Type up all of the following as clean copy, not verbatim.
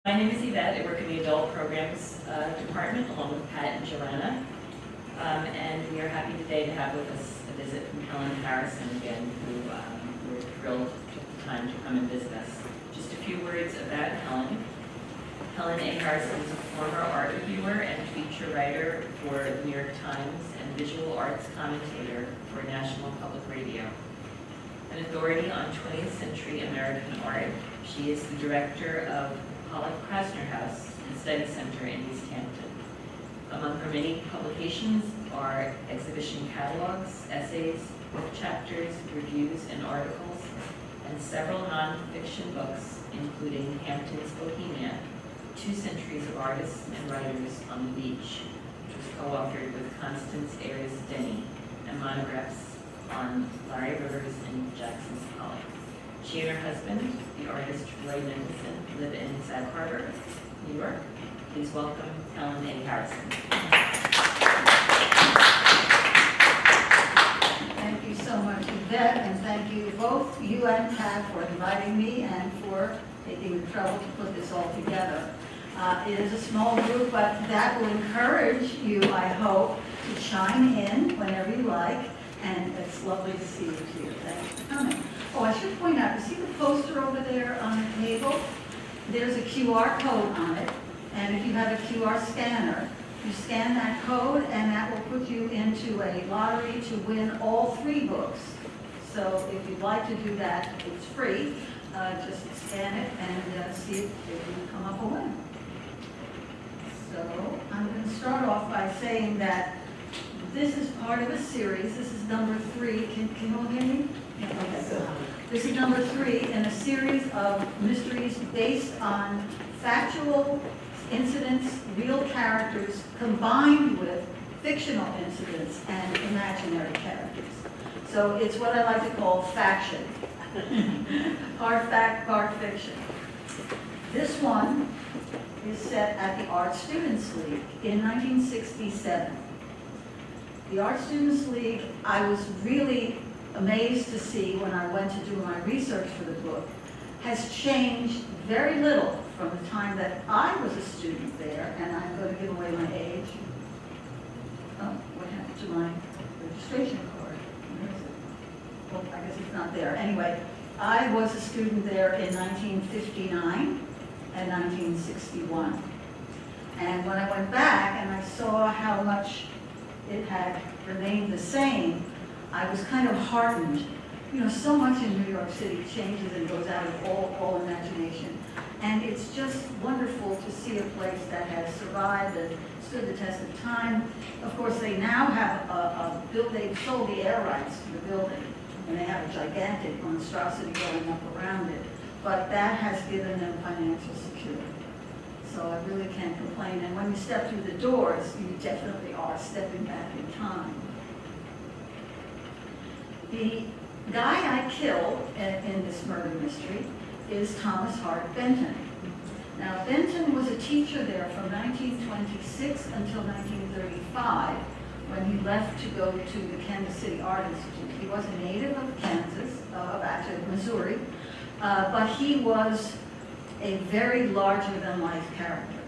My name is Yvette. I work in the Adult Programs Department along with Pat and Joanna. And we are happy today to have with us a visit from Helen Harrison again, who we're thrilled took the time to come and visit us. Just a few words about Helen. Helen A. Harrison is a former art reviewer and feature writer for the New York Times and visual arts commentator for National Public Radio. An authority on 20th century American art, she is the director of Pollock Krasner House and Study Center in East Hampton. Among her many publications are exhibition catalogs, essays, book chapters, reviews, and articles, and several non-fiction books, including Hampton's Bohemia, 2 Centuries of Artists and Writers on the Beach, which was co-authored with Constance Ayres Denny, and monographs on Larry Rivers and Jackson Pollock. She and her husband, the artist Roy Millstein, live in Sag Harbor, New York. Please welcome Helen A. Harrison. Thank you so much, Yvette, and thank you both, you and Pat, for inviting me and for taking the trouble to put this all together. It is a small group, but that will encourage you, I hope, to chime in whenever you like, and it's lovely to see you here. Thanks for coming. Oh, I should point out, you see the poster over there on the table? There's a QR code on it, and if you have a QR scanner, you scan that code, and that will put you into a lottery to win all 3 books. So if you'd like to do that, it's free. Just scan it and see if you come up a win. So I'm going to start off by saying that this is part of a series. This is number 3. Can you all hear me? Yeah, okay, good. This is number 3 in a series of mysteries based on factual incidents, real characters, combined with fictional incidents and imaginary characters. So it's what I like to call faction. Part fact, part fiction. This one is set at the Art Students League in 1967. The Art Students League, I was really amazed to see when I went to do my research for the book, has changed very little from the time that I was a student there, and I'm going to give away my age. Oh, what happened to my registration card? Where is it? Well, I guess it's not there. Anyway, I was a student there in 1959 and 1961. And when I went back and I saw how much it had remained the same, I was kind of heartened. You know, so much in New York City changes and goes out of all imagination. And it's just wonderful to see a place that has survived and stood the test of time. Of course, they now have they've sold the air rights to the building, and they have a gigantic monstrosity going up around it. But that has given them financial security. So I really can't complain. And when you step through the doors, you definitely are stepping back in time. The guy I killed in this murder mystery is Thomas Hart Benton. Now, Benton was a teacher there from 1926 until 1935, when he left to go to the Kansas City Art Institute. He was a native of Kansas, actually Missouri, but he was a very larger-than-life character.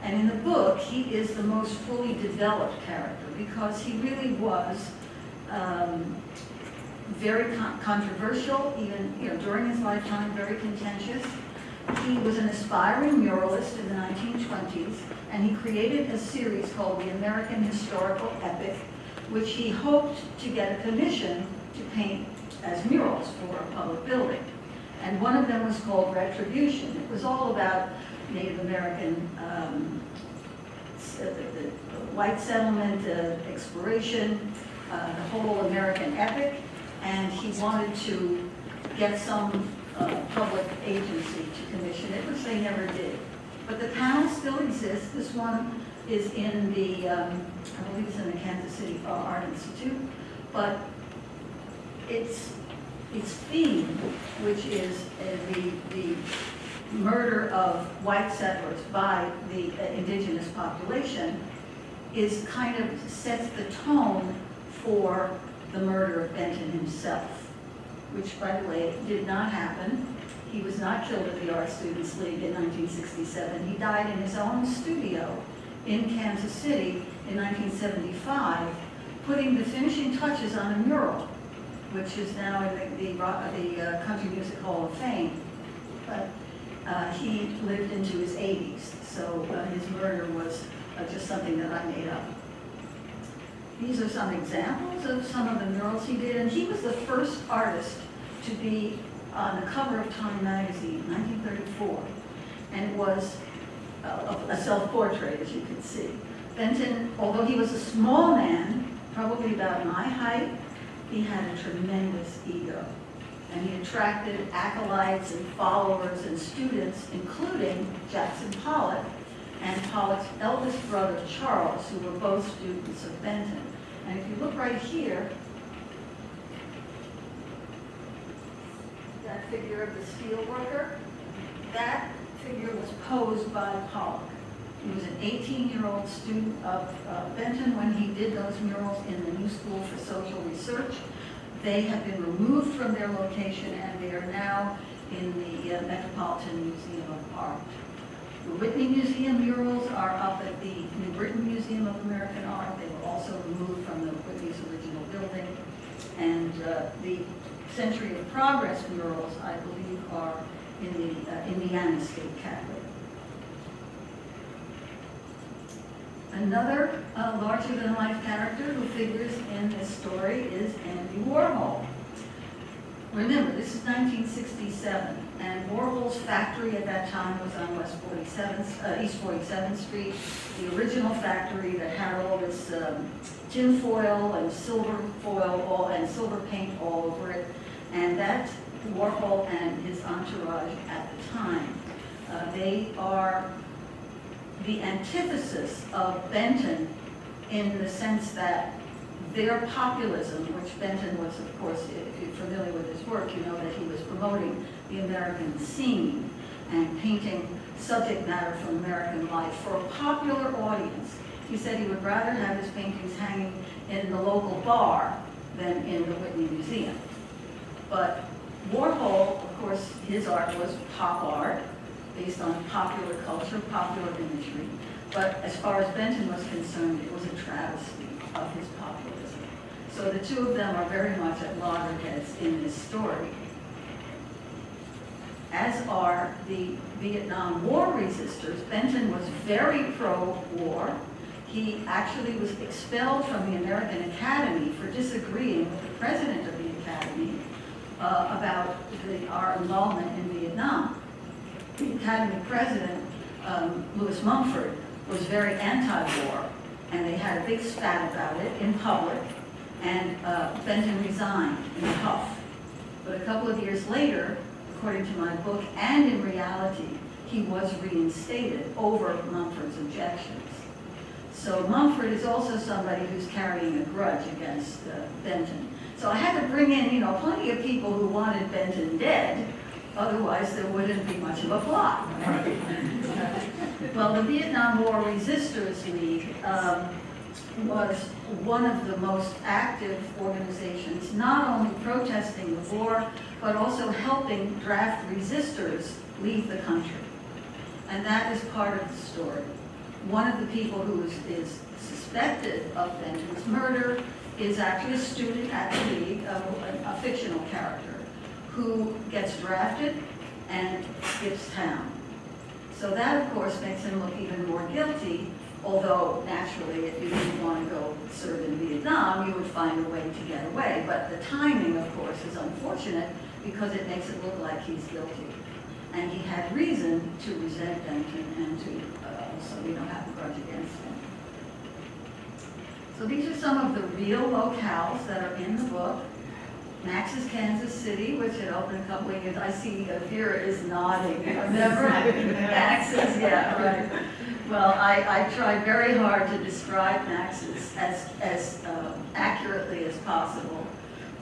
And in the book, he is the most fully developed character because he really was very controversial, even during his lifetime, very contentious. He was an aspiring muralist in the 1920s, and he created a series called the American Historical Epic, which he hoped to get a commission to paint as murals for a public building. And one of them was called Retribution. It was all about Native American the white settlement, exploration, the whole American epic, and he wanted to get some public agency to commission it, which they never did. But the panel still exists. This one is in the, I believe it's in the Kansas City Art Institute, but its theme, which is the murder of white settlers by the indigenous population, is kind of sets the tone for the murder of Benton himself, which, by the way, did not happen. He was not not killed at the Art Students League in 1967. He died in his own studio in Kansas City in 1975, putting the finishing touches on a mural, which is now in the Country Music Hall of Fame. But he lived into his 80s, so his murder was just something that I made up. These are some examples of some of the murals he did, and he was the first artist to be on the cover of Time magazine, 1934, and it was a self-portrait, as you can see. Benton, although he was a small man, probably about my height, he had a tremendous ego, and he attracted acolytes and followers and students, including Jackson Pollock and Pollock's eldest brother, Charles, who were both students of Benton. And if you look right here, that figure of the steel worker, that figure was posed by Pollock. He was an 18-year-old student of Benton when he did those murals in the New School for Social Research. They have been removed from their location, and they are now in the Metropolitan Museum of Art. The Whitney Museum murals are up at the New Britain Museum of American Art. They were also removed from the Whitney's original building. And the Century of Progress murals, I believe, are in the Indiana State Capitol. Another larger-than-life character who figures in this story is Andy Warhol. Remember, this is 1967, and Warhol's factory at that time was on East 47th Street, the original factory that had all this tin foil and silver foil and silver paint all over it, and that's Warhol and his entourage at the time. They are the antithesis of Benton in the sense that their populism, which Benton was, of course, if you're familiar with his work, you know that he was promoting the American scene and painting subject matter from American life for a popular audience. He said he would rather have his paintings hanging in the local bar than in the Whitney Museum. But Warhol, of course, his art was pop art, based on popular culture, popular imagery. But as far as Benton was concerned, it was a travesty of his populism. So the two of them are very much at loggerheads in this story, as are the Vietnam War resistors. Benton was very pro-war. He actually was expelled from the American Academy for disagreeing with the president of the Academy about our involvement in Vietnam. The Academy president, Louis Mumford, was very anti-war, and they had a big spat about it in public, and Benton resigned in a huff. But a couple of years later, according to my book, and in reality, he was reinstated over Mumford's objections. So Mumford is also somebody who's carrying a grudge against Benton. So I had to bring in, plenty of people who wanted Benton dead. Otherwise, there wouldn't be much of a plot. Right? Well, the Vietnam War Resistors League was one of the most active organizations, not only protesting the war, but also helping draft resistors leave the country. And that is part of the story. One of the people who is suspected of Benton's murder is actually a student at the League, a fictional character, who gets drafted and skips town. So that, of course, makes him look even more guilty, although naturally, if you didn't want to go serve in Vietnam, you would find a way to get away. But the timing, of course, is unfortunate because it makes it look like he's guilty. And he had reason to resent Benton and to also, have a grudge against him. So these are some of the real locales that are in the book. Max's Kansas City, which had opened a couple of years. I see Vera is nodding. Remember? Max's, yeah, right. Well, I tried very hard to describe Max's as accurately as possible,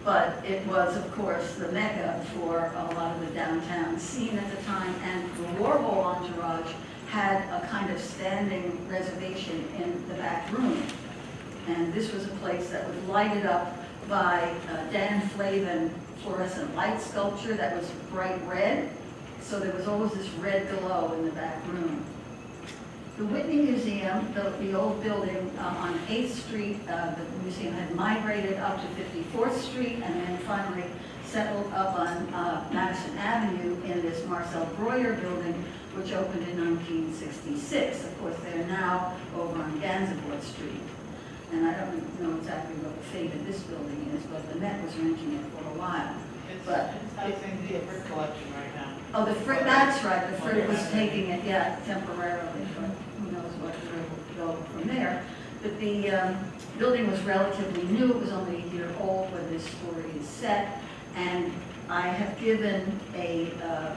but it was, of course, the mecca for a lot of the downtown scene at the time, and the Warhol entourage had a kind of standing reservation in the back room. And this was a place that was lighted up by Dan Flavin fluorescent light sculpture that was bright red, So there was always this red glow in the back room. The Whitney Museum, the old building on 8th Street, the museum had migrated up to 54th Street and then finally settled up on Madison Avenue in this Marcel Breuer building, which opened in 1966. Of course, they're now over on Gansevoort Street. And I don't know exactly what the fate of this building is, but the Met was renting it for a while. It's But housing the Frick collection right now. oh, the Frick, that's right, the Frick was taking it, yeah, temporarily, but who knows what will go from there. But the building was relatively new, it was only a year old when this story is set, and I have given a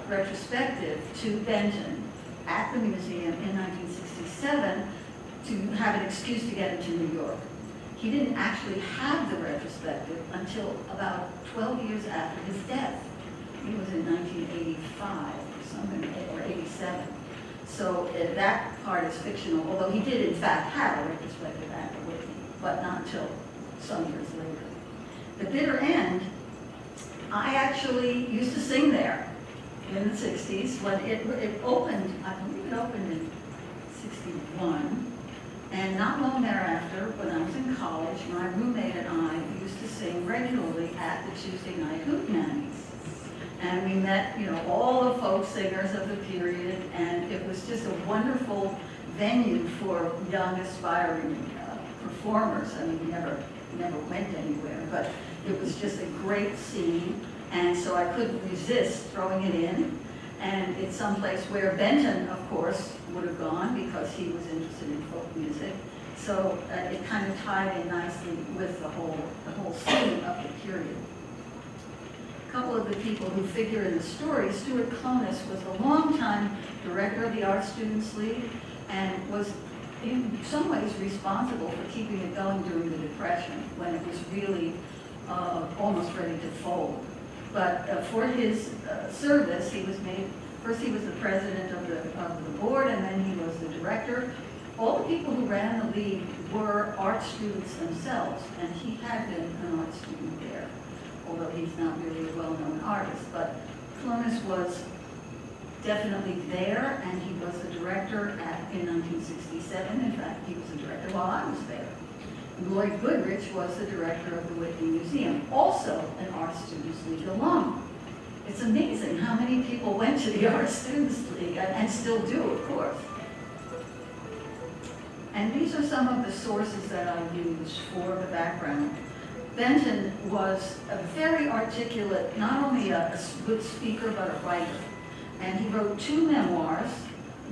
retrospective to Benton at the museum in 1967 to have an excuse to get him to New York. He didn't actually have the retrospective until about 12 years after his death. He was in 1985 or something, or 87. So that part is fictional, although he did in fact have a retrospective at the Whitney, but not until some years later. The Bitter End, I actually used to sing there in the 60s when it opened. I believe it opened in 61. And not long thereafter, when I was in college, my roommate and I used to sing regularly at the Tuesday night hootenannies. And we met, all the folk singers of the period, and it was just a wonderful venue for young, aspiring performers. I mean, we never went anywhere, but it was just a great scene, and so I couldn't resist throwing it in. And it's someplace where Benton, of course, would have gone because he was interested in folk music. So it kind of tied in nicely with the whole scene of the period. A couple of the people who figure in the story, Stuart Clonus was a longtime director of the Art Students League and was in some ways responsible for keeping it going during the Depression when it was really almost ready to fold. But for his service, he was made, first he was the president of the board, and then he was the director. All the people who ran the league were art students themselves, and he had been an art student there, although he's not really a well-known artist. But Clonus was definitely there, and he was the director in 1967. In fact, he was the director while I was there. Lloyd Goodrich was the director of the Whitney Museum, also an Art Students League alum. It's amazing how many people went to the Art Students League, and still do, of course. And these are some of the sources that I used for the background. Benton was a very articulate, not only a good speaker, but a writer. And he wrote 2 memoirs.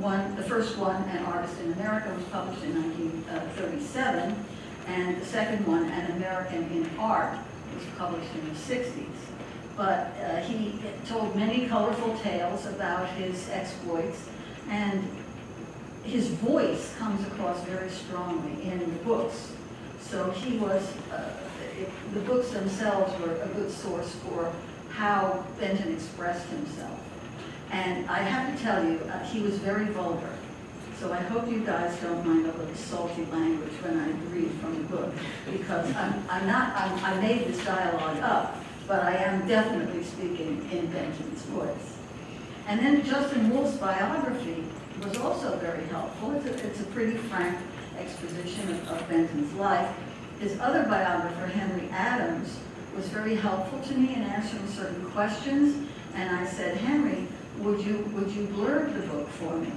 The first one, An Artist in America, was published in 1937. And the second one, An American in Art, was published in the 60s. But he told many colorful tales about his exploits, and his voice comes across very strongly in the books. So he was, the books themselves were a good source for how Benton expressed himself. And I have to tell you, he was very vulgar. So I hope you guys don't mind a little salty language when I read from the book, because I made this dialogue up, but I am definitely speaking in Benton's voice. And then Justin Wolfe's biography was also very helpful. It's a pretty frank exposition of Benton's life. His other biographer, Henry Adams, was very helpful to me in answering certain questions. And I said, Henry, would you blurb the book for me?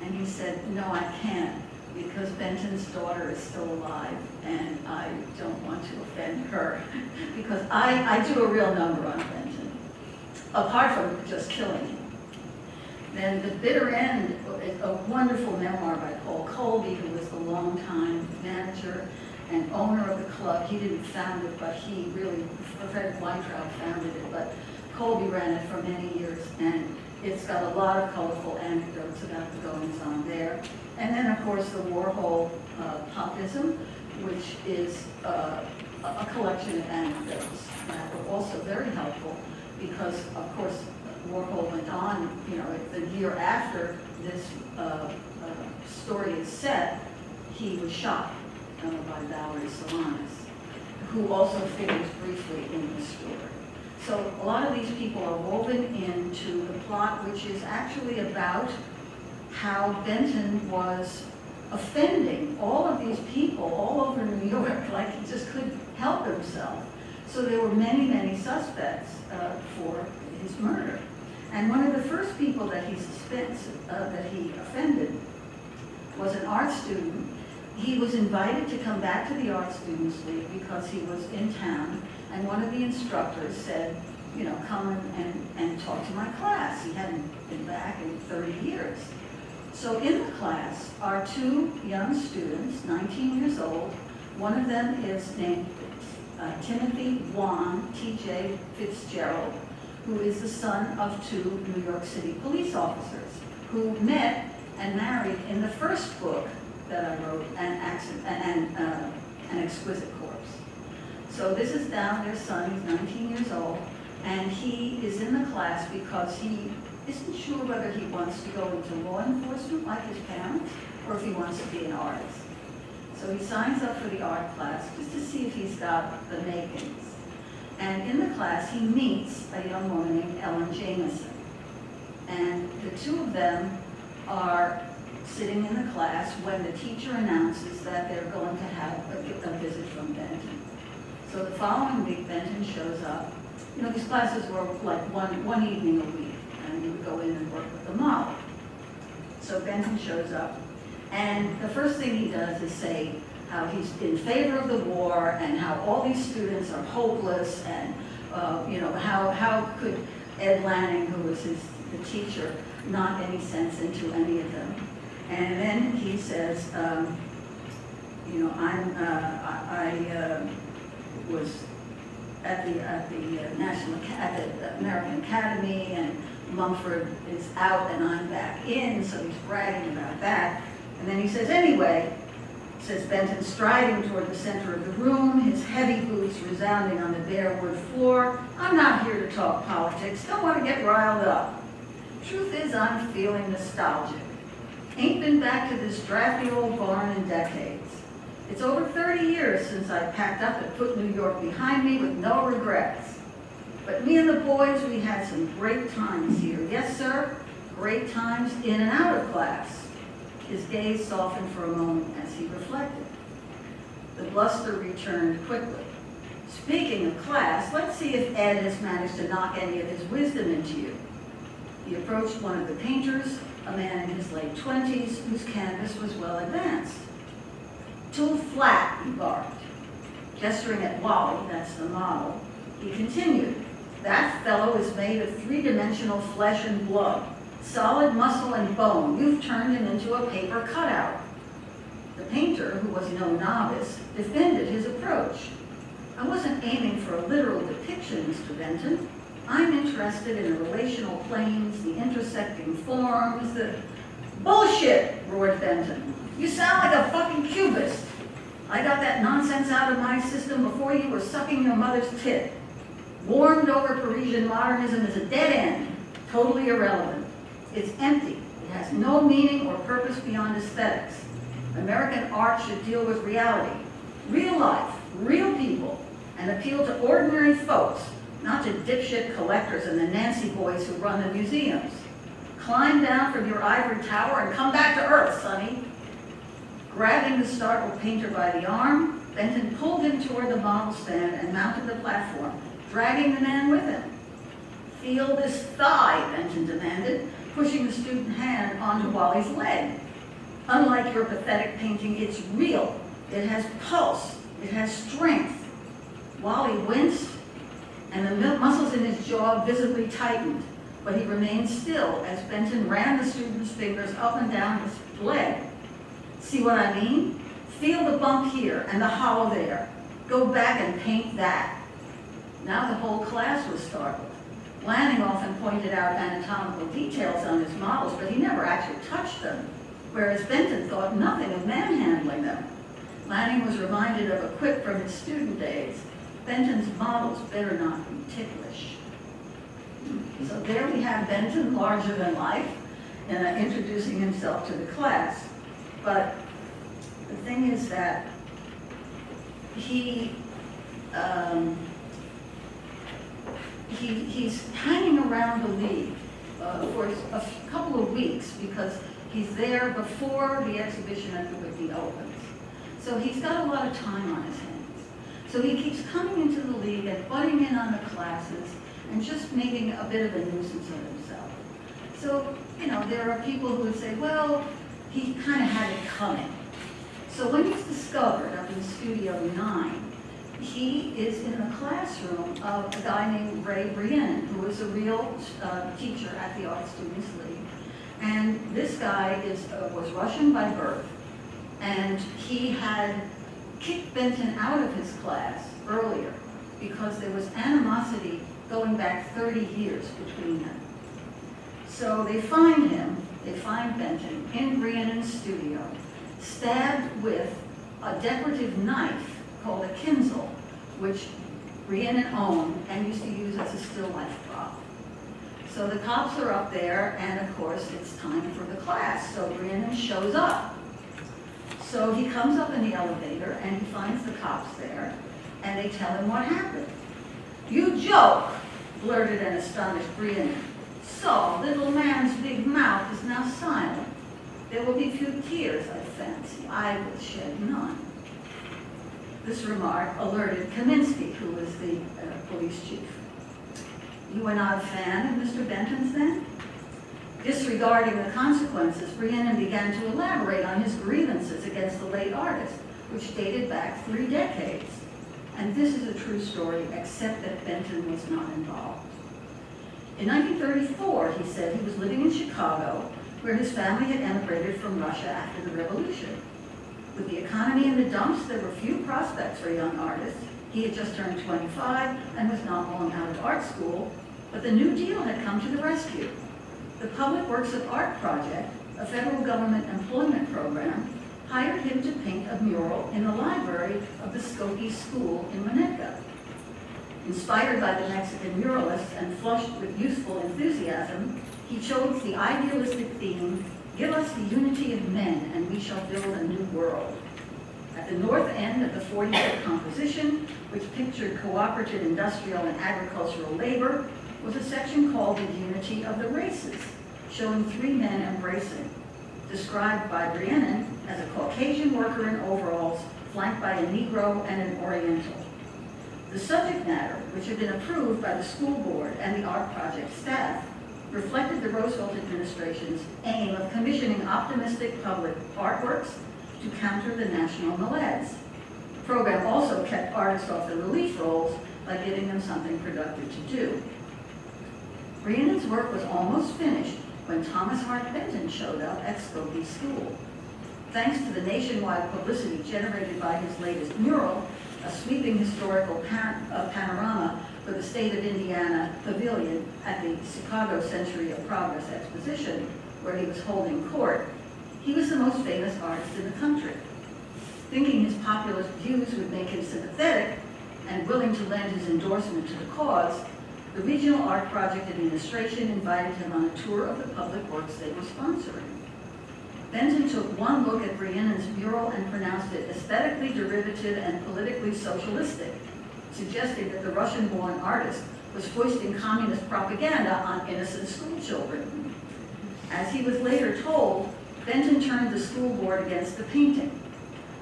And he said, no, I can't, because Benton's daughter is still alive, and I don't want to offend her, because I do a real number on Benton, apart from just killing him. Then The Bitter End is a wonderful memoir by Paul Colby, who was the longtime manager and owner of the club. He didn't found it, but he really, Fred Weintraub founded it, but Colby ran it for many years, and it's got a lot of colorful anecdotes about the goings-on there. And then, of course, the Warhol Popism, which is a collection of anecdotes that were also very helpful because, of course, Warhol went on, the year after this story is set, he was shot by Valerie Solanas, who also figures briefly in the story. So a lot of these people are woven into the plot, which is actually about how Benton was offending all of these people all over New York, like he just couldn't help himself. So there were many, many suspects for his murder. And one of the first people that he offended was an art student. He was invited to come back to the Art Students League because he was in town, and one of the instructors said, you know, come and talk to my class. He hadn't been back in 30 years. So in the class are two young students, 19 years old. One of them is named Timothy Juan T.J. Fitzgerald, who is the son of two New York City police officers who met and married in the first book that I wrote, An Exquisite Corpse. So this is now their son, he's 19 years old, and he is in the class because he isn't sure whether he wants to go into law enforcement like his parents, or if he wants to be an artist. So he signs up for the art class just to see if he's got the makings. And in the class, he meets a young woman named Ellen Jamieson. And the two of them are sitting in the class when the teacher announces that they're going to have a visit from Benton. So the following week, Benton shows up. You know, these classes were like one evening a week, and you would go in and work with the model. So Benton shows up, and the first thing he does is say how he's in favor of the war and how all these students are hopeless, and you know, how could Ed Lanning, who was the teacher, knock any sense into any of them. And then he says, you know, I was at the American Academy, and Mumford is out and I'm back in, so he's bragging about that. And then he says, anyway, says Benton, striding toward the center of the room, his heavy boots resounding on the bare wood floor, I'm not here to talk politics, don't want to get riled up. Truth is, I'm feeling nostalgic. Ain't been back to this drafty old barn in decades. It's over 30 years since I packed up and put New York behind me with no regrets. But me and the boys, we had some great times here. Yes, sir, great times in and out of class. His gaze softened for a moment as he reflected. The bluster returned quickly. Speaking of class, let's see if Ed has managed to knock any of his wisdom into you. He approached one of the painters, a man in his late 20s, whose canvas was well advanced. Too flat, he barked. Gesturing at Wally, that's the model, he continued, that fellow is made of three-dimensional flesh and blood, solid muscle and bone. You've turned him into a paper cutout. The painter, who was no novice, defended his approach. I wasn't aiming for a literal depiction, Mr. Benton. I'm interested in the relational planes, the intersecting forms, the... Bullshit, roared Benton. You sound like a fucking cubist. I got that nonsense out of my system before you were sucking your mother's tit. Warmed over Parisian modernism is a dead end, totally irrelevant. It's empty. It has no meaning or purpose beyond aesthetics. American art should deal with reality, real life, real people, and appeal to ordinary folks, not to dipshit collectors and the Nancy boys who run the museums. Climb down from your ivory tower and come back to earth, sonny. Grabbing the startled painter by the arm, Benton pulled him toward the model stand and mounted the platform, dragging the man with him. Feel this thigh, Benton demanded, pushing the student hand onto Wally's leg. Unlike your pathetic painting, it's real. It has pulse. It has strength. Wally winced, and the muscles in his jaw visibly tightened, but he remained still as Benton ran the student's fingers up and down his leg. See what I mean? Feel the bump here and the hollow there. Go back and paint that. Now the whole class was startled. Lanning often pointed out anatomical details on his models, but he never actually touched them, whereas Benton thought nothing of manhandling them. Lanning was reminded of a quip from his student days. Benton's models better not be ticklish. So there we have Benton, larger than life, introducing himself to the class. But the thing is that he's hanging around the league for a couple of weeks because he's there before the exhibition at the Whitney opens. So he's got a lot of time on his hands. So he keeps coming into the league and butting in on the classes and just making a bit of a nuisance of himself. So, you know, there are people who would say, well, he kind of had it coming. So when he's discovered up in Studio 9, he is in the classroom of a guy named Ray Brienne, who is a real teacher at the Art Students League. And this guy was Russian by birth, and he had kicked Benton out of his class earlier because there was animosity going back 30 years between them. So they find Benton in Briennen's studio, stabbed with a decorative knife called a Kinzel, which Brienne owned and used to use as a still life prop. So the cops are up there, and of course it's time for the class, so Brienne shows up. So he comes up in the elevator and he finds the cops there, and they tell him what happened. "You joke," blurted an astonished Brienne. "So, little man's big mouth is now silent. There will be few tears, I fancy. I will shed none." This remark alerted Kaminsky, who was the police chief. "You were not a fan of Mr. Benton's then?" Disregarding the consequences, Brienne began to elaborate on his grievances against the late artist, which dated back 3 decades. And this is a true story, except that Benton was not involved. In 1934, he said he was living in Chicago, where his family had emigrated from Russia after the revolution. With the economy in the dumps, there were few prospects for a young artist. He had just turned 25 and was not long out of art school, but the New Deal had come to the rescue. The Public Works of Art Project, a federal government employment program, hired him to paint a mural in the library of the Skokie School in Winnetka. Inspired by the Mexican muralists and flushed with youthful enthusiasm, he chose the idealistic theme, "Give us the unity of men and we shall build a new world." At the north end of the 40-foot composition, which pictured cooperative industrial and agricultural labor, was a section called the Unity of the Races, showing 3 men embracing, described by Brienne as a Caucasian worker in overalls, flanked by a Negro and an Oriental. The subject matter, which had been approved by the school board and the art project staff, reflected the Roosevelt administration's aim of commissioning optimistic public artworks to counter the national malaise. The program also kept artists off the relief rolls by giving them something productive to do. Briennen's work was almost finished when Thomas Hart Benton showed up at Skokie School. Thanks to the nationwide publicity generated by his latest mural, a sweeping historical panorama for the State of Indiana Pavilion at the Chicago Century of Progress Exposition, where he was holding court, he was the most famous artist in the country. Thinking his populist views would make him sympathetic and willing to lend his endorsement to the cause, the Regional Art Project Administration invited him on a tour of the public works they were sponsoring. Benton took one look at Briennen's mural and pronounced it aesthetically derivative and politically socialistic, suggesting that the Russian-born artist was foisting communist propaganda on innocent school children. As he was later told, Benton turned the school board against the painting.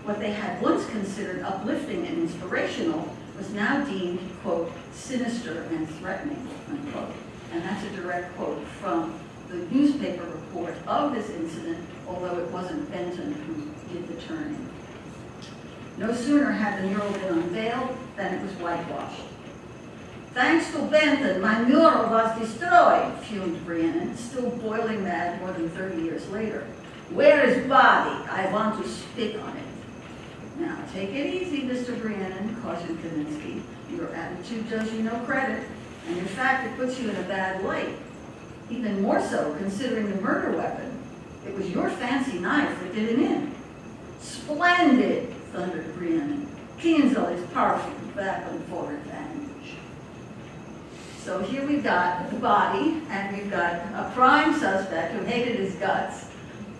What they had once considered uplifting and inspirational was now deemed, quote, sinister and threatening, unquote. And that's a direct quote from the newspaper report of this incident, although it wasn't Benton who did the turning. No sooner had the mural been unveiled than it was whitewashed. "Thanks to Benton, my mural was destroyed," fumed Brienne, still boiling mad more than 30 years later. "Where is body? I want to spit on it." "Now, take it easy, Mr. Brienne," cautioned Kaminsky. "Your attitude does you no credit, and in fact, it puts you in a bad light. Even more so, considering the murder weapon. It was your fancy knife that did him in." "Splendid," thundered Brienne. "Kinzel is perfect weapon for revenge." So here we've got the body, and we've got a prime suspect who hated his guts,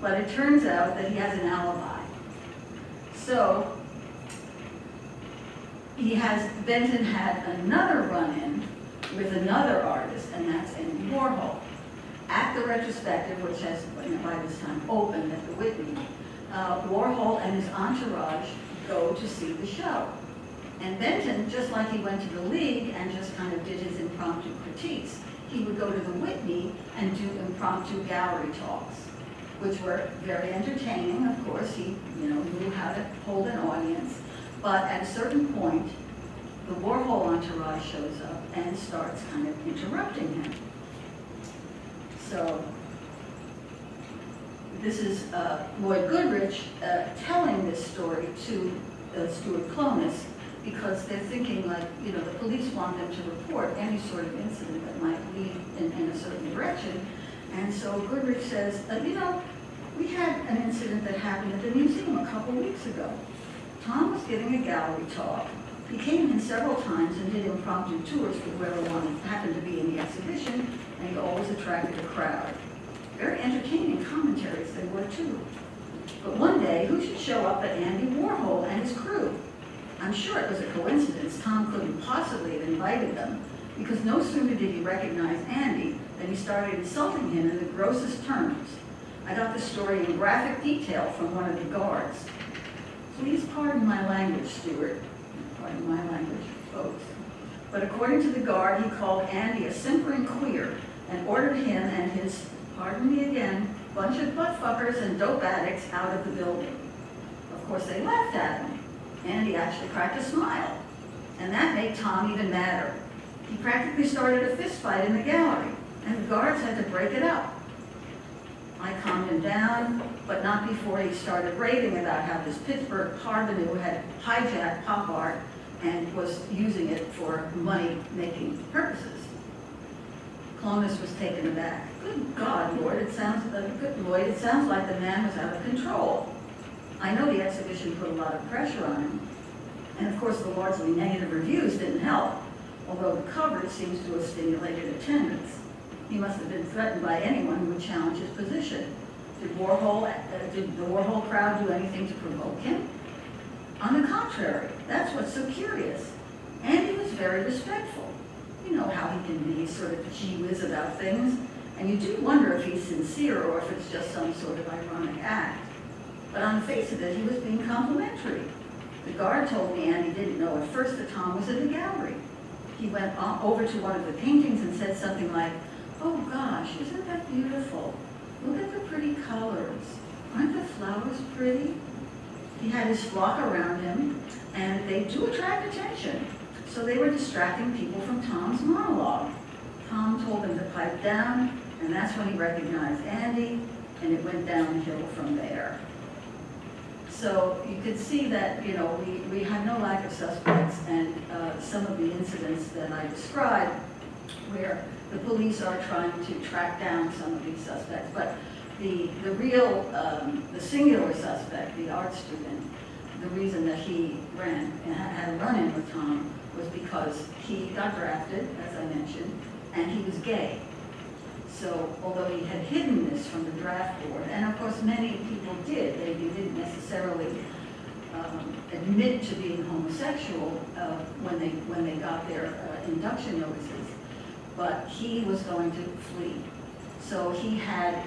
but it turns out that he has an alibi. So Benton had another run-in with another artist, and that's Andy Warhol. At the retrospective, which has by this time opened at the Whitney, Warhol and his entourage go to see the show. And Benton, just like he went to the League and just kind of did his impromptu critiques, he would go to the Whitney and do impromptu gallery talks, which were very entertaining. Of course, he knew how to hold an audience. But at a certain point, the Warhol entourage shows up and starts kind of interrupting him. So this is Lloyd Goodrich telling this story to Stuart Clonus, because they're thinking like, the police want them to report any sort of incident that might lead in a certain direction. And so Goodrich says, we had an incident that happened at the museum a couple weeks ago. Tom was giving a gallery talk. He came in several times and did impromptu tours for whoever happened to be in the exhibition, and he always attracted a crowd. Very entertaining commentaries they were too. But one day, who should show up but Andy Warhol and his crew? I'm sure it was a coincidence. Tom couldn't possibly have invited them, because no sooner did he recognize Andy than he started insulting him in the grossest terms. I got the story in graphic detail from one of the guards. Please pardon my language, Stuart. Pardon my language, folks. But according to the guard, he called Andy a simpering queer and ordered him and his, pardon me again, bunch of buttfuckers and dope addicts out of the building. Of course, they laughed at him. Andy actually cracked a smile, and that made Tom even madder. He practically started a fist fight in the gallery, and the guards had to break it up. I calmed him down, but not before he started raving about how this Pittsburgh parvenu had hijacked pop art and was using it for money-making purposes. Clonus was taken aback. Good God, Lloyd, it sounds like the man was out of control. I know the exhibition put a lot of pressure on him, and of course the largely negative reviews didn't help, although the coverage seems to have stimulated attendance. He must have been threatened by anyone who would challenge his position. Did the Warhol crowd do anything to provoke him? On the contrary, that's what's so curious. Andy was very respectful. You know how he can be sort of gee whiz about things, and you do wonder if he's sincere or if it's just some sort of ironic act. But on the face of it, he was being complimentary. The guard told me Andy didn't know at first that Tom was in the gallery. He went over to one of the paintings and said something like, "Oh gosh, isn't that beautiful? Look at the pretty colors. Aren't the flowers pretty?" He had his flock around him, and they do attract attention. So they were distracting people from Tom's monologue. Tom told them to pipe down, and that's when he recognized Andy, and it went downhill from there. So you could see that, we had no lack of suspects, and some of the incidents that I described where the police are trying to track down some of these suspects. But the real, the singular suspect, the art student, the reason that he ran and had a run-in with Tom was because he got drafted, as I mentioned, and he was gay. So although he had hidden this from the draft board, and of course many people did, they didn't necessarily admit to being homosexual when they got their induction notices, but he was going to flee. So he had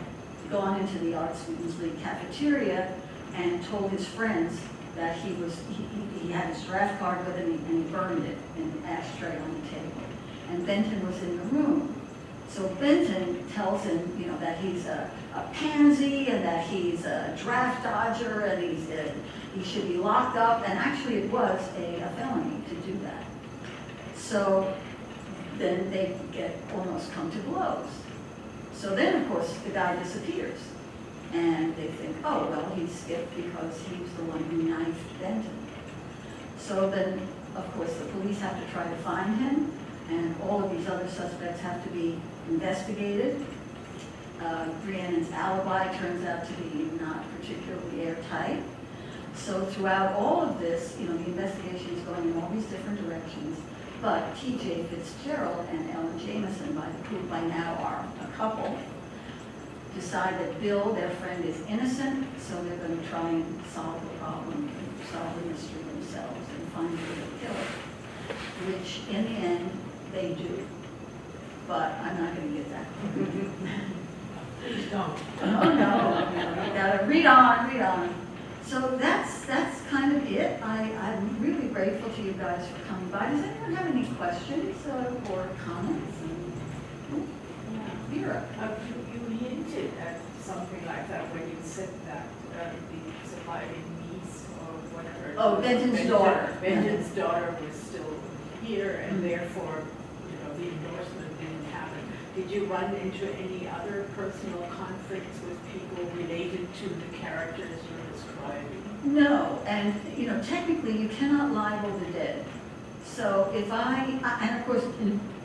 gone into the Art Students League cafeteria and told his friends that he had his draft card with him and he burned it in an ashtray on the table. And Benton was in the room. So Benton tells him, that he's a pansy and that he's a draft dodger and he should be locked up. And actually it was a felony to do that. So then they almost come to blows. So then, of course, the guy disappears. And they think, oh, well, he skipped because he was the one who knifed Benton. So then, of course, the police have to try to find him, and all of these other suspects have to be investigated. Rhiannon's alibi turns out to be not particularly airtight. So throughout all of this, the investigation is going in all these different directions. But T.J. Fitzgerald and Ellen Jamieson, who by now are a couple, decide that Bill, their friend, is innocent, so they're going to try and solve the problem, solve the mystery themselves, and find the killer, which in the end they do. but I'm not gonna get that. Please don't. Oh, no, you gotta read on, read on. So that's kind of it. I'm really grateful to you guys for coming by. Does anyone have any questions or comments? Vera? You hinted at something like that when you said that the surviving niece or whatever. Oh, Benton's daughter. Benton's daughter was still here, and therefore, the endorsement didn't happen. Did you run into any other personal conflicts with people related to the characters you're describing? No, and technically you cannot libel the dead. So if and of course,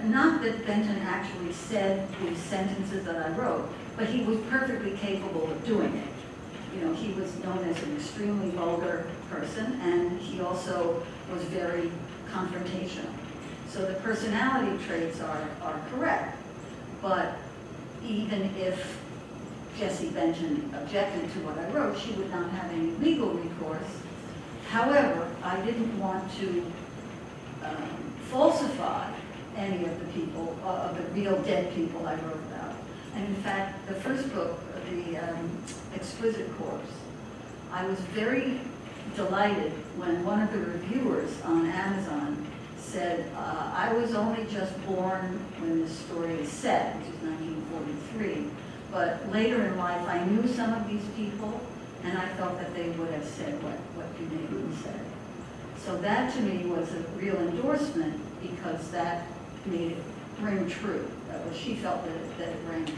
not that Benton actually said these sentences that I wrote, but he was perfectly capable of doing it. He was known as an extremely vulgar person, and he also was very confrontational. So the personality traits are correct, but even if Jessie Benton objected to what I wrote, she would not have any legal recourse. However, I didn't want to falsify any of the people, of the real dead people I wrote about. And in fact, the first book, The Exquisite Corpse, I was very delighted when one of the reviewers on Amazon said, I was only just born when this story is set, which is 1943, but later in life I knew some of these people, and I felt that they would have said what you named said. So that to me was a real endorsement, because that made it ring true. She felt that it rang true.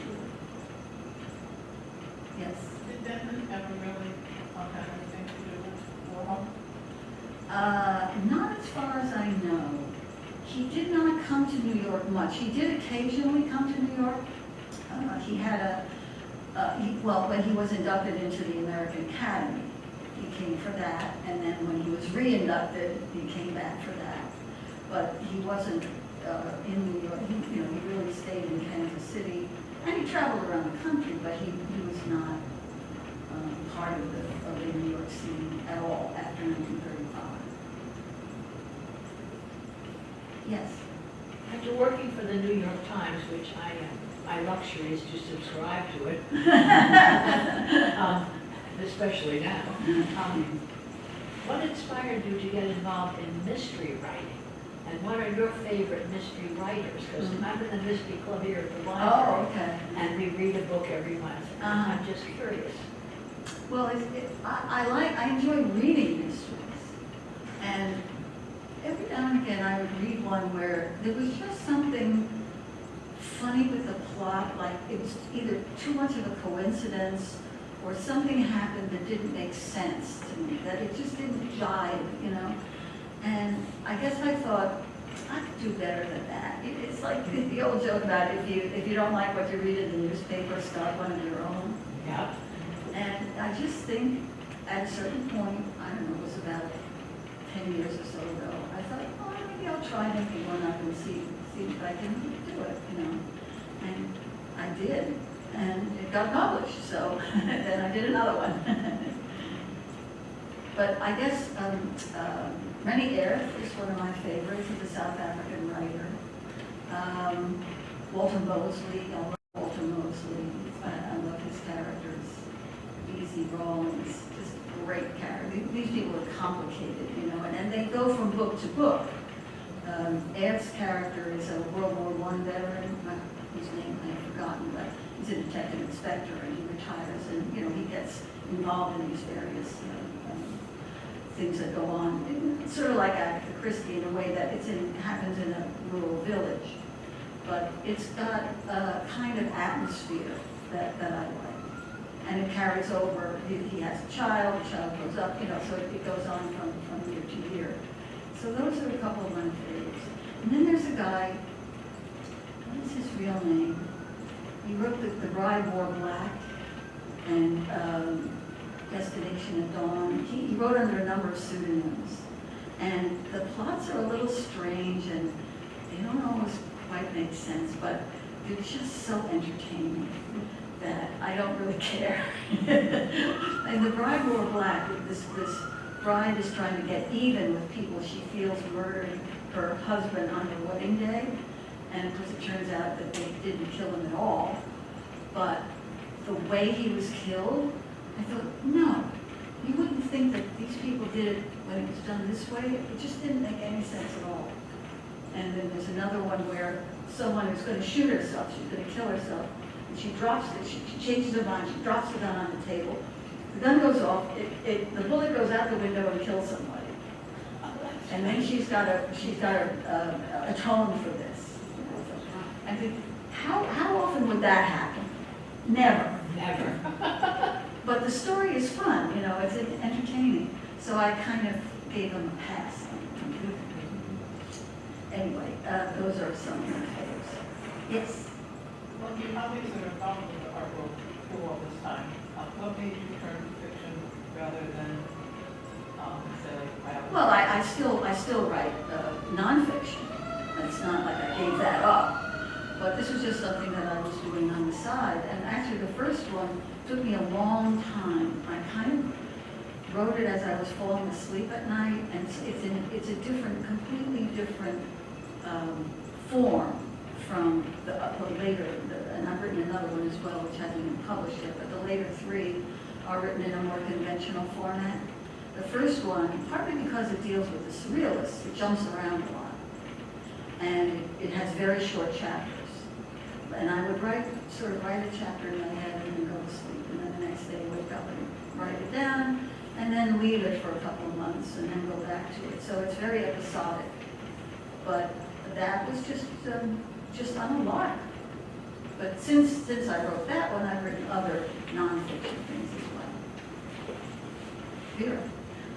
Yes? Did Benton ever really have anything to do with Warhol? Not as far as I know. He did not come to New York much. He did occasionally come to New York. He had when he was inducted into the American Academy, he came for that, and then when he was re-inducted, he came back for that. But he wasn't in New York. He really stayed in Kansas City, and he traveled around the country, but he was not part of the New York scene at all after 1935. Yes. After working for the New York Times, which my luxury is to subscribe to it, especially now, what inspired you to get involved in mystery writing? And what are your favorite mystery writers? Because I'm in the mystery club here at the library, okay. and we read a book every month. I'm just curious. Well, I enjoy reading mysteries, and every now and again I would read one where there was just something funny with the plot, like it was either too much of a coincidence or something happened that didn't make sense to me, that it just didn't jive, And I guess I thought, I could do better than that. It's like the old joke about if you don't like what you read in the newspaper, start one of your own. Yeah. And I just think at a certain point, I don't know, it was about 10 years or so ago, I thought, oh, maybe I'll try making one up and see if I can do it, And I did, and it got published, so then I did another one. But I guess Rennie Earth is one of my favorites. He's a South African writer. Walter Mosley, I love Walter Mosley. I love his characters. Easy Rawlins, just great characters. These people are complicated, and they go from book to book. Earth's character is a World War I veteran, whose name I have forgotten, but he's a detective inspector, and he retires, and he gets involved in these various things that go on. It's sort of like Agatha Christie in a way that happens in a rural village, but it's got a kind of atmosphere that I like. And it carries over, he has a child, the child grows up, so it goes on from year to year. So those are a couple of my favorites. And then there's a guy, what is his real name? He wrote The Bride Wore Black and Destination at Dawn. He wrote under a number of pseudonyms. And the plots are a little strange and they don't always quite make sense, but they're just so entertaining that I don't really care. And The Bride Wore Black, this bride is trying to get even with people she feels murdered her husband on their wedding day. And of course, it turns out that they didn't kill him at all. But the way he was killed, I thought, no, you wouldn't think that these people did it when it was done this way. It just didn't make any sense at all. And then there's another one where someone was going to shoot herself, she's going to kill herself, and she drops it, she changes her mind, she drops the gun on the table. The gun goes off, the bullet goes out the window and kills somebody. And then she's got to atone for this. I think, how often would that happen? Never. Never. But the story is fun, you know, it's entertaining. So I kind of gave them a pass. Anyway, those are some of my favorites. Yes? Well, you obviously are involved with the art world for all this time. What made you turn to fiction rather than, say, like biography? Well, I still write nonfiction. It's not like I gave that up. But this was just something that I was doing on the side. And actually, the first one took me a long time. I kind of wrote it as I was falling asleep at night, and it's a different, completely different form from the later, and I've written another one as well, which hasn't been published yet, but the later three are written in a more conventional format. The first one, partly because it deals with the surrealists, it jumps around a lot, and it has very short chapters. And I would sort of write a chapter in my head and then go to sleep, and then the next day wake up and write it down, and then leave it for a couple of months and then go back to it. So it's very episodic. But that was just on a lark. But since I wrote that one, I've written other nonfiction things as well. Vera.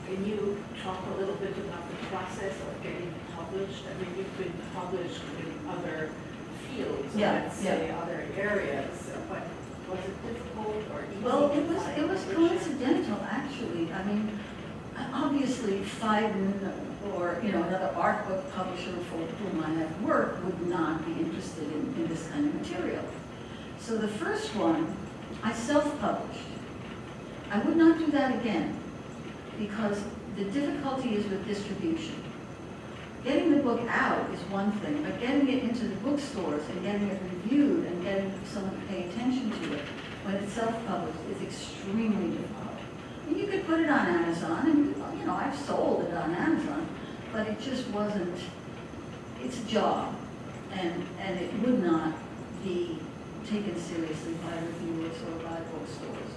Can you talk a little bit about the process of getting published? I mean, you've been published in other fields, let's say, other areas, but was it difficult or easy? Well, to it find was publishing? coincidental, actually. I mean, obviously, Fiden or another art book publisher for whom I have worked would not be interested in this kind of material. So the first one, I self-published. I would not do that again because the difficulty is with distribution. Getting the book out is one thing, but getting it into the bookstores and getting it reviewed and getting someone to pay attention to it when it's self-published is extremely difficult. And you could put it on Amazon, and I've sold it on Amazon, but it just wasn't, it's a job, and it would not be taken seriously by reviewers or by bookstores.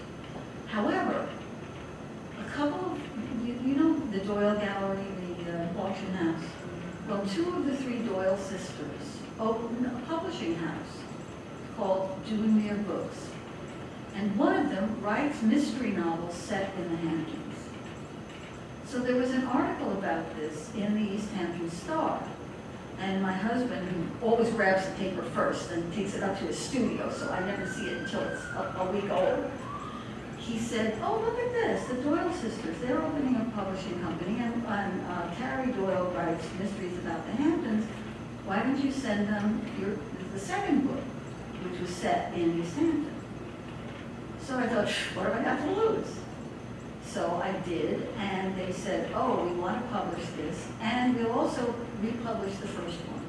However, a couple of, the Doyle Gallery, the auction house, well, 2 of the 3 Doyle sisters opened a publishing house called Doing Their Books. And one of them writes mystery novels set in the Hamptons. So there was an article about this in the East Hampton Star. And my husband, who always grabs the paper first and takes it up to his studio, so I never see it until it's a week old, he said, oh, look at this, the Doyle sisters, they're opening a publishing company, and Carrie Doyle writes mysteries about the Hamptons. Why don't you send them the second book, which was set in East Hampton? So I thought, what have I got to lose? So I did, and they said, oh, we want to publish this, and we'll also republish the first one.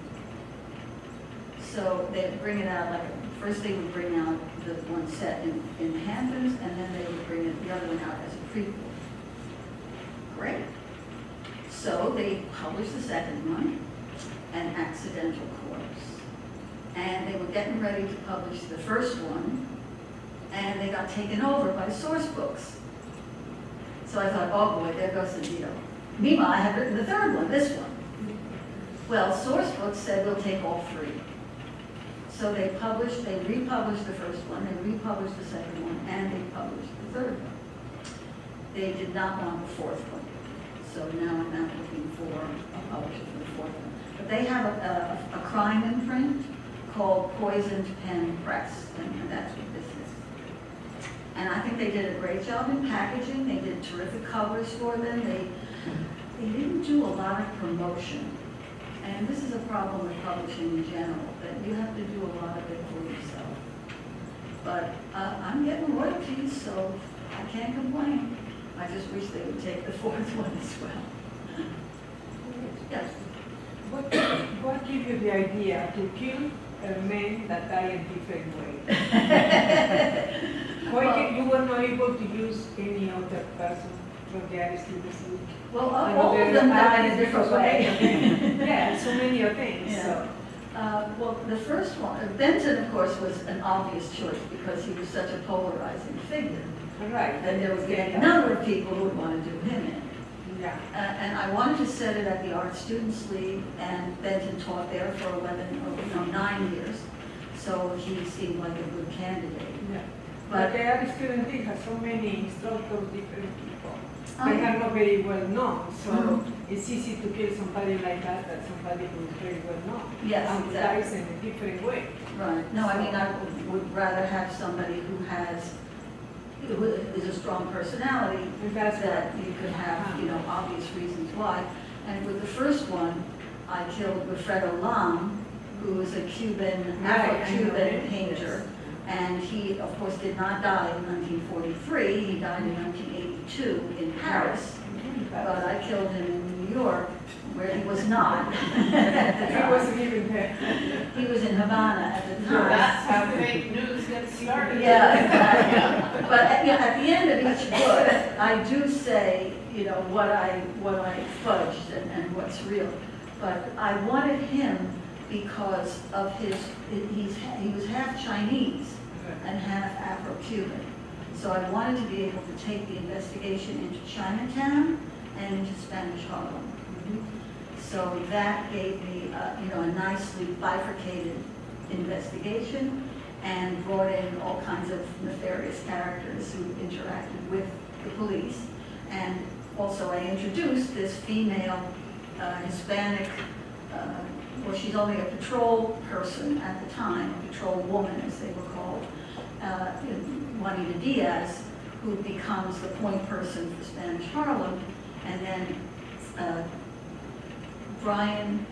So they'd bring it out, first they would bring out the one set in the Hamptons, and then they would bring the other one out as a prequel. Great. So they published the second one, An Accidental Corpse. And they were getting ready to publish the first one, and they got taken over by Source Books. So I thought, oh boy, there goes the deal. Meanwhile, I had written the third one, this one. Well, Source Books said we'll take all 3. So they republished the first one, they republished the second one, and they published the third one. They did not want the fourth one. So now I'm not looking for a publisher for the fourth one. But they have a crime imprint called Poisoned Pen Press, and that's what this is. And I think they did a great job in packaging. They did terrific covers for them. They didn't do a lot of promotion. And this is a problem with publishing in general, that you have to do a lot of it for yourself. But I'm getting royalties, so I can't complain. I just wish they would take the fourth one as well. Yes. What what gave you the idea to kill a man that died in different way? Why you were not able to use any other person from the Aristotle's League? Well, all of them died in a different way. Yeah, so many of things, Yeah. so. Well, the first one, Benton, of course, was an obvious choice because he was such a polarizing figure. Right. And there would be a number of people who would want to do him in. Yeah. And I wanted to set it at the Art Students League, and Benton taught there for 9 years. So he seemed like a good candidate. Yeah. But But the Art Student League has so many instructors, different people. Oh. They are not very well known, so Mhm. it's easy to kill somebody like that than somebody who is very well known. Yes, And exactly. dies in a different way. Right, no, I mean, I would rather have somebody who is a strong personality, And that's that you could have, obvious reasons why. And with the first one, I killed Wilfredo Lam, who was a Cuban, Right, I know Afro-Cuban him, painter. And he, of course, did not die in 1943, he died in 1982 in Paris. But I killed him in New York, where he was not. He wasn't even there. He was in Havana at the So time. that's how fake news gets started. Yeah, exactly. But at the end of each book, I do say, what I fudged and what's real. But I wanted him because of he was half Chinese and half Afro-Cuban. So I wanted to be able to take the investigation into Chinatown and into Spanish Harlem. So that gave me, a nicely bifurcated investigation and brought in all kinds of nefarious characters who interacted with the police. And also I introduced this female Hispanic, well, she's only a patrol person at the time, a patrol woman as they were called, Juanita Diaz, who becomes the point person for Spanish Harlem, and then Brian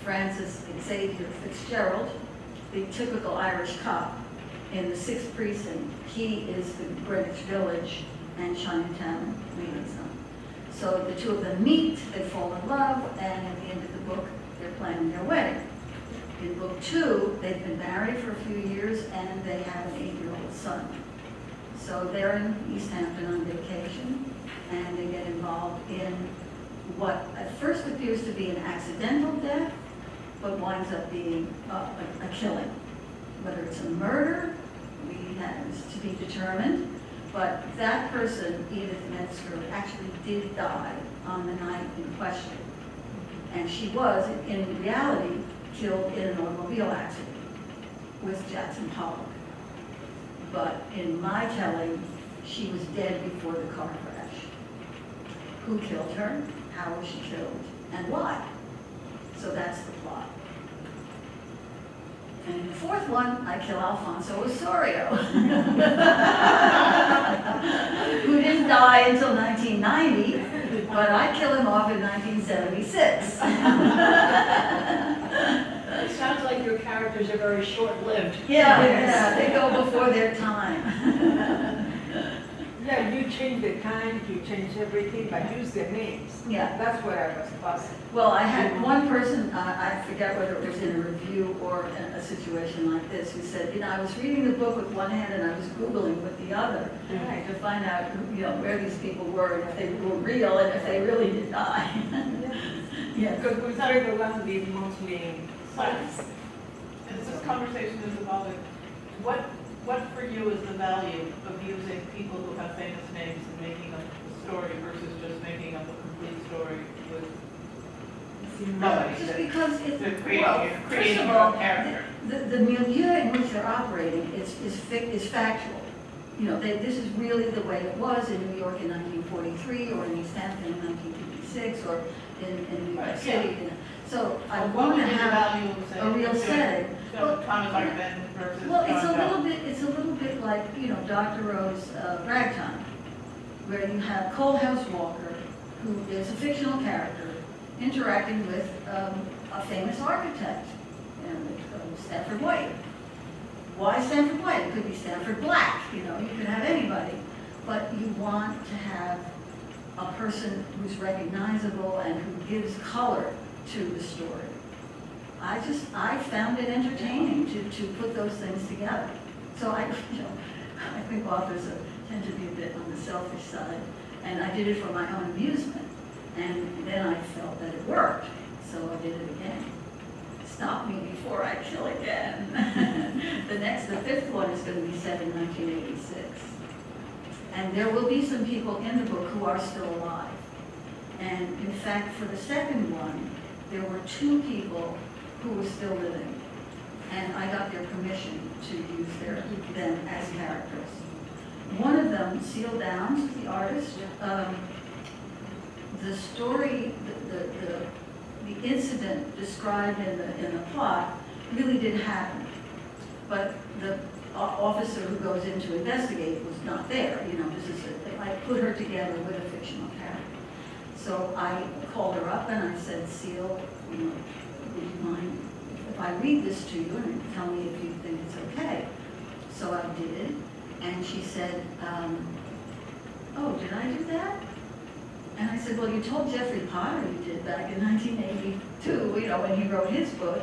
Francis Xavier Fitzgerald, the typical Irish cop in the 6th precinct. He is the Greenwich Village and Chinatown liaison. So the two of them meet, they fall in love, and at the end of the book, they're planning their wedding. In book 2, they've been married for a few years and they have an 8-year-old son. So they're in East Hampton on vacation and they get involved in what at first appears to be an accidental death, but winds up being a killing. Whether it's a murder, is to be determined, but that person, Edith Metzger, actually did die on the night in question. And she was, in reality, killed in an automobile accident with Jackson Pollock. But in my telling, she was dead before the car crash. Who killed her? How was she killed? And why? So that's the plot. And in the 4th one, I kill Alfonso Osorio, who didn't die until 1990, but I kill him off in 1976. It sounds like your characters are very short-lived. Yeah, they go before their time. Yeah, you change the time, you change everything, but use the names. Yeah. That's what I was puzzled. Well, I had one person, I forget whether it was in a review or a situation like this, who said, I was reading the book with one hand and I was Googling with the other to find out, where these people were and if they were real and if they really did die. Yeah. Because we started to learn these mostly in science. And this conversation is about what for you is the value of using people who have famous names and making up a story versus just making up a complete story with nobody? Just because it's, They're creating, well, you're first creating of your all, own character. the milieu in which they're operating is factual. This is really the way it was in New York in 1943, or in East Hampton in 1956, or in New York Right, City. So I What want would to be the have value of, say, a real doing- setting. doing Thomas Hart Benton versus Well, it's John Doe? a little bit like, Dr. Rowe's Ragtime, where you have Coalhouse Walker, who is a fictional character, interacting with a famous architect, Stanford White. Why Stanford White? It could be Stanford Black, you could have anybody. But you want to have a person who's recognizable and who gives color to the story. I found it entertaining to put those things together. So I think authors tend to be a bit on the selfish side, and I did it for my own amusement. And then I felt that it worked, so I did it again. Stop me before I kill again. The fifth one is going to be set in 1986. And there will be some people in the book who are still alive. And in fact, for the second one, there were 2 people who were still living. And I got their permission to use them as characters. One of them, Seal Downs, the artist, the story, the incident described in the plot really did happen. But the officer who goes in to investigate was not there. I put her together with a fictional character. So I called her up and I said, Seal, would you mind if I read this to you and tell me if you think it's okay? So I did, and she said, oh, did I do that? And I said, well, you told Jeffrey Potter you did back in 1982, when he wrote his book.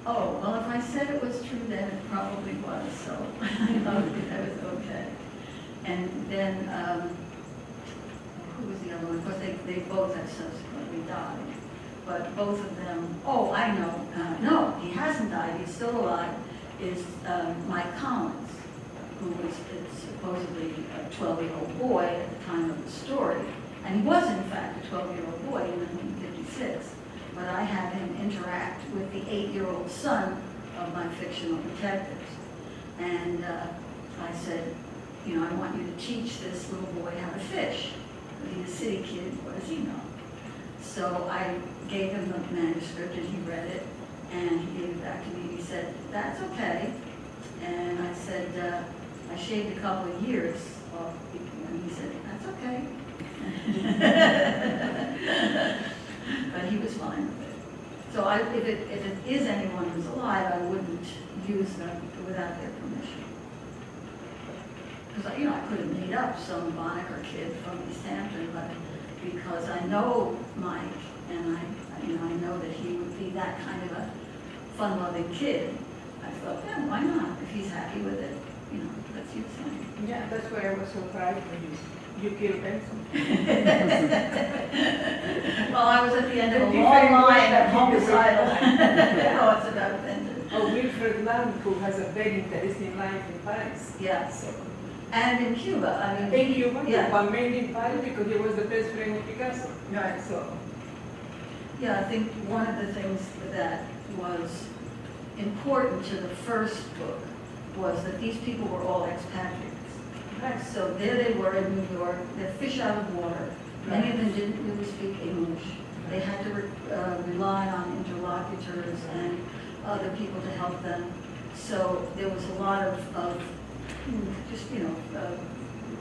Oh, well, if I said it was true, then it probably was, so I thought that was okay. And then, who was the other one? Of course, they both have subsequently died. But both of them, oh, I know, no, he hasn't died, he's still alive, is Mike Collins, who was supposedly a 12-year-old boy at the time of the story. And he was, in fact, a 12-year-old boy in 1956. But I had him interact with the 8-year-old son of my fictional detectives. And I said, I want you to teach this little boy how to fish. He's a city kid, what does he know? So I gave him the manuscript and he read it, and he gave it back to me. He said, that's okay. And I said, I shaved a couple of years off, and he said, that's okay. But he was fine with it. So if it is anyone who's alive, I wouldn't use them without their permission. Because I could have made up some Bonnicker kid from East Hampton, but because I know Mike, and I know that he would be that kind of a fun-loving kid, I thought, yeah, why not? If he's happy with it, let's use him. Yeah, that's why I was surprised when you killed Benson. Well, I was at the end of a long line of homicidal thoughts about Benton. Oh, Wilfred Land, who has a very interesting life in Paris. Yeah. So, And in Cuba, in Cuba, yeah. but mainly in Paris because he was the best friend of Picasso. Right. So, Yeah, I think one of the things that was important to the first book was that these people were all expatriates. So there they were in New York, they're fish out of water. Many of them didn't really speak English. They had to rely on interlocutors and other people to help them. So there was a lot of just,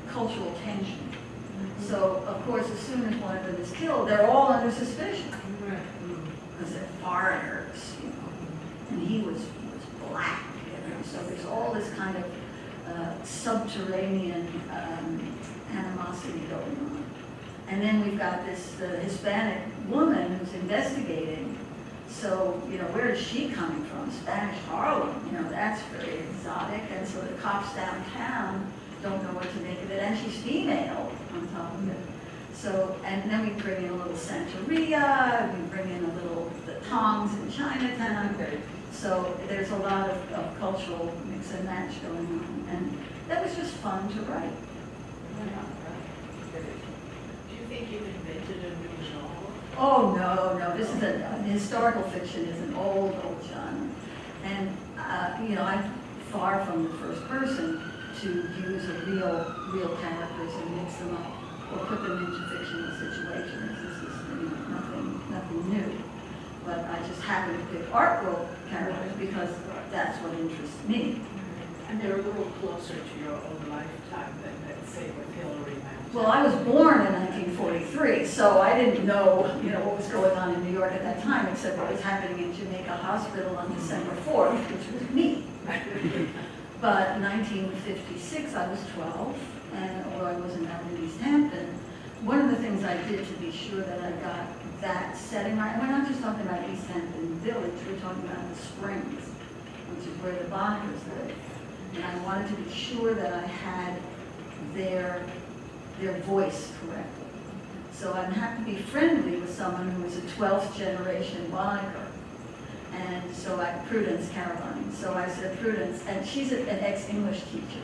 cultural tension. So, of course, as soon as one of them is killed, they're all under suspicion. Because they're foreigners, and he was black, So there's all this kind of subterranean animosity going on. And then we've got this Hispanic woman who's investigating. So, where is she coming from? Spanish Harlem, that's very exotic. And so the cops downtown don't know what to make of it. And she's female on top of it. So, and then we bring in a little Santeria, we bring in the Tongs in Chinatown. So there's a lot of cultural mix and match going on. And that was just fun to write. Do you think you invented a new genre? Oh, no, this is historical fiction is an old genre. And, I'm far from the first person to use real characters and mix them up or put them into fictional situations. This is nothing new. But I just happen to pick art world characters because that's what interests me. And they're a little closer to your own lifetime than, let's say, with Hillary Mantel. Well, I was born in 1943, so I didn't know, what was going on in New York at that time, except what was happening in Jamaica Hospital on December 4th, which was me. But 1956, I was 12, and although I wasn't out in East Hampton, one of the things I did to be sure that I got that setting right, and we're not just talking about East Hampton Village, we're talking about the Springs, which is where the Bonners live. And I wanted to be sure that I had their voice correctly. So I'd have to be friendly with someone who was a 12th generation Bonner. And so Prudence Caroline. So I said, Prudence, and she's an ex-English teacher.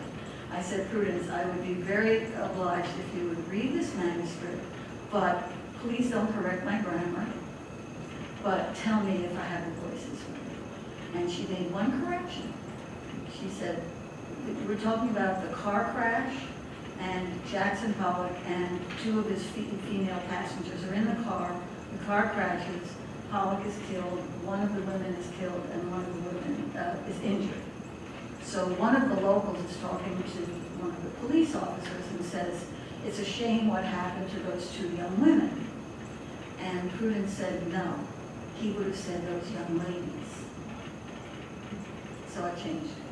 I said, Prudence, I would be very obliged if you would read this manuscript, but please don't correct my grammar, but tell me if I have the voices right. And she made one correction. She said, we're talking about the car crash, and Jackson Pollock and two of his female passengers are in the car crashes, Pollock is killed, one of the women is killed, and one of the women is injured. So one of the locals is talking to one of the police officers and says, it's a shame what happened to those two young women. And Prudence said, no, he would have said those young ladies. So I changed it.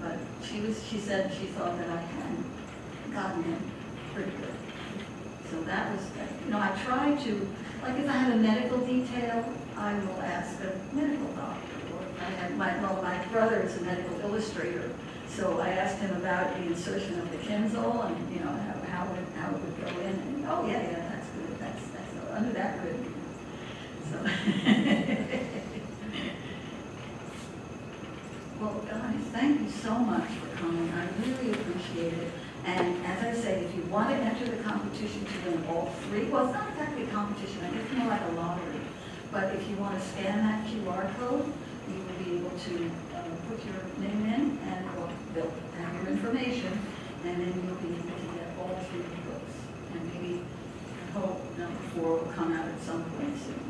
But she said she thought that I had gotten it pretty good. So that was, I tried to, like if I had a medical detail, I will ask a medical doctor. I had my brother is a medical illustrator, so I asked him about the insertion of the Kinzel and how it would go in. And oh yeah, that's good. That's under that good. So, well, guys, thank you so much for coming. I really appreciate it. And as I say, if you want to enter the competition to win all three, well, it's not exactly a competition. I guess it's more like a lottery. But if you want to scan that QR code, you will be able to put your name in and they'll have your information, and then you'll be able to get all three books. And maybe, I hope, number 4 will come out at some point soon.